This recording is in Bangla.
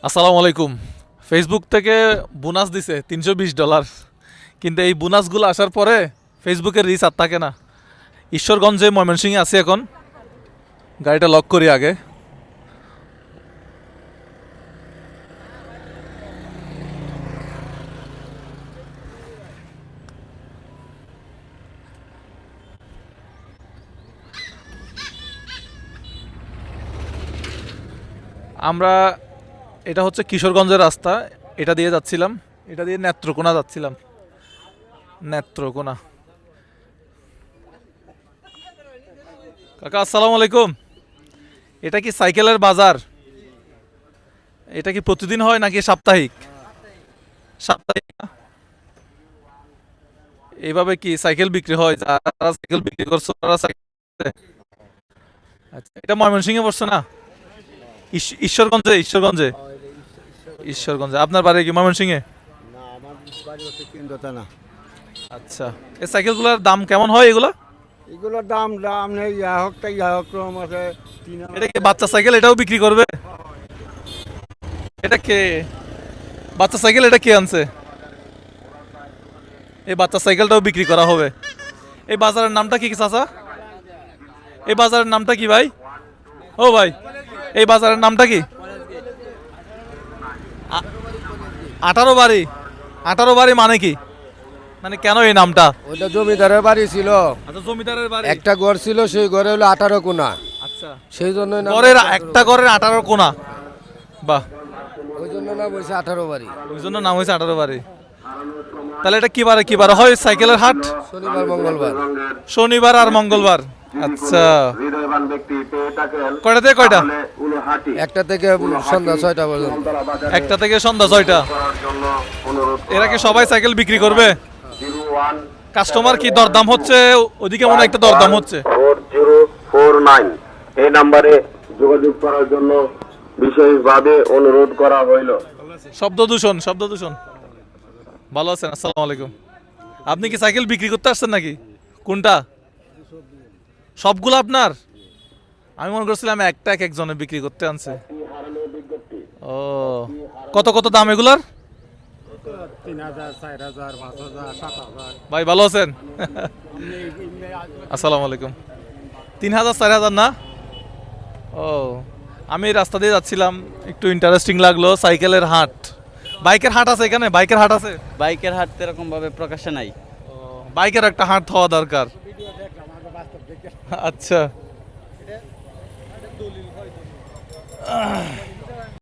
আসসালামু আলাইকুম। ফেসবুক থেকে বোনাস দিছে $320, কিন্তু এই বোনাসগুলো আসার পরে ফেসবুকের রিচ আর থাকে না। ঈশ্বরগঞ্জে ময়মনসিংহে আছি এখন, গাড়িটা লক করি আগে। আমরা এটা হচ্ছে কিশোরগঞ্জের রাস্তা, এটা দিয়ে যাচ্ছিলাম, এটা দিয়ে নেত্রকোনা যাচ্ছিলাম। নেত্রকোনা। কাকা আসসালামু আলাইকুম। এটা কি সাইকেলের বাজার? এটা কি প্রতিদিন হয় নাকি সাপ্তাহিক? সাপ্তাহিক না? এইভাবে কি সাইকেল বিক্রি হয়? যারা সাইকেল বিক্রি করছো তারা সাইকেল। আচ্ছা, এটা ময়মনসিংহে পড়ছে না? ঈশ্বরগঞ্জে, ঈশ্বরগঞ্জে। ঈশ্বরগঞ্জে আপনার বাড়ি কি ময়মনসিংহে? না, আমার বাড়ি হচ্ছে কেন্দ্রতা না। আচ্ছা, এই সাইকেলগুলোর দাম কেমন হয় এগুলা? এগুলোর দাম দাম নেই, ইয়া হোক তাই ইয়া হোক, কম আছে এটা কি বাচ্চা সাইকেল? এটাও বিক্রি করবে? এটা কে বাচ্চা সাইকেল? এটা কে আনছে? এই বাচ্চা সাইকেলটাও বিক্রি করা হবে। এই বাজারের নামটা কি চাচা? এই বাজারের নামটা কি ভাই? ও ভাই, এই বাজারের নামটা কি? 18 বাড়ি। 18 বাড়ি মানে কি? মানে কেন এই নামটা? ওইটা জমিদারের বাড়ি ছিল, আচ্ছা, জমিদারের বাড়ি। একটা ঘর ছিল, সেই ঘরে হলো 18 কোণা, আচ্ছা, সেই জন্য ঘরের একটা ঘরের 18 কোণা। বাহ, ওই জন্য নাম হয়েছে 18 বাড়ি। ওই জন্য নাম হয়েছে 18 বাড়ি। তাহলে এটা কি বারে হয় সাইকেলের হাট? শনিবার মঙ্গলবার। শনিবার আর মঙ্গলবার। আচ্ছা, কয়টা থেকে কয়টা? একটা থেকে সন্ধ্যা 6টা পর্যন্ত। একটা থেকে সন্ধ্যা 6টা। এরা কি সবাই সাইকেল বিক্রি করবে? কাস্টমার কি দরদাম হচ্ছে? ওদিকে মনে হয় একটা দরদাম হচ্ছে। 4049 এই নম্বরে যোগাযোগ করার জন্য বিশেষভাবে অনুরোধ করা হইল। শব্দ দূষণ, শব্দ দূষণ। ভালো আছেন? আসসালামু আলাইকুম। আপনি কি সাইকেল বিক্রি করতে আসছেন নাকি? কোনটা? সবগুলো আপনার? আমি মনে করছিলাম একটা এক একজনে বিক্রি করতে আনছে। ও, কত কত দাম এগুলার? 3000, 4000, 5000, 7000। ভাই ভালো আছেন? আসসালামু আলাইকুম। 3000 4000 না? ও, আমি এই রাস্তা দিয়ে যাচ্ছিলাম, একটু ইন্টারেস্টিং লাগলো। সাইকেলের হাট, বাইকের হাট আছে এখানে? বাইকের হাট আছে? বাইকের হাট এরকম ভাবে প্রকাশে নাই। বাইকের একটা হাট হওয়া দরকার। আচ্ছা।